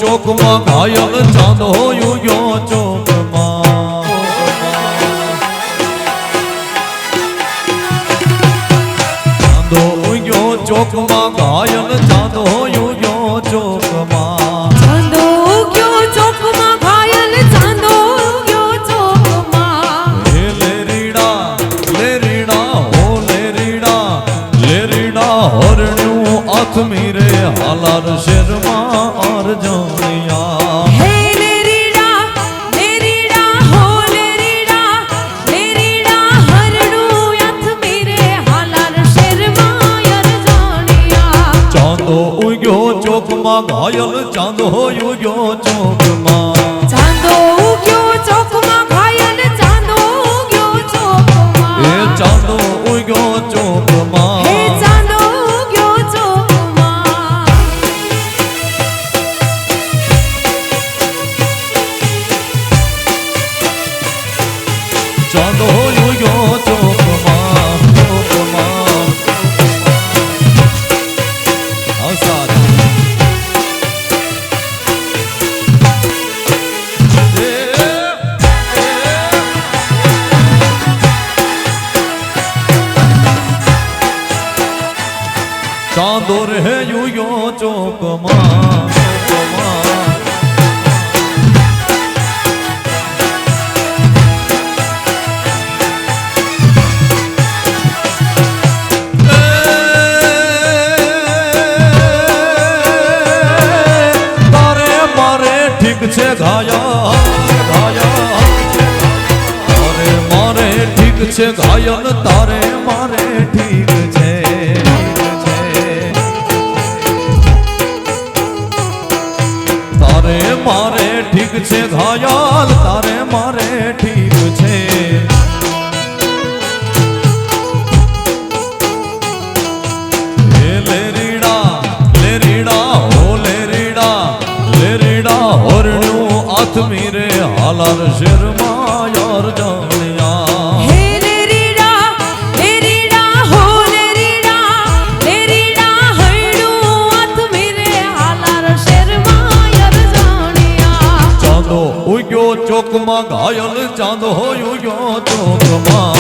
ચોક માં ઘાયલ ચાંદો યુયો ચોક માં ચાંદો યુયો ચોક માં ઘાયલ ચાંદો યુયો ચોક માં ચાંદો યુયો ચોક માં ઘાયલ ચાંદો યુયો ચોક માં લેરીડા હો લેરીડા હરણ્યું આથમી રે હાલાર શેરમાં અરજણિયા હે લેરીડા હો લેરીડા હરણું આથમી રે હાલાર શેરમાં અરજણિયા ચાંદો ઉગ્યો ચોકમાં ઘાયલ ચાંદો ઉગ્યો ચોકમાં ચાંદો ઉગ્યો ચોકમાં ઘાયલ ચાંદો ઉગ્યો ચોકમાં એ ચાંદો ઉગ્યો ચોકમાં હે ચાંદો ઉગ્યો ચોકમાં ચાંદો ઉગ્યો ચોકમાં ચોકમાં આવસાદ ચાંદો રે યુયો ચોકમાં તારે મારે ઠીક છે ઘાયલ ઘાયલ તારે મારે ઠીક છે ઘાયલ તારે મારે ઠીક છે તારે મારે ઠીક છે ઘાયલ તારે મારે ઠીક છે મીરે હાલાર શેરમાં યાર જાણ્યા હે લે રીડા હો લે રીડા હૈડું હાથ મીરે હાલાર શેરમાં યાર જાણ્યા ચાંદો ઉગ્યો ચોકમાં ઘાયલ ચાંદો ઉગ્યો ચોકમાં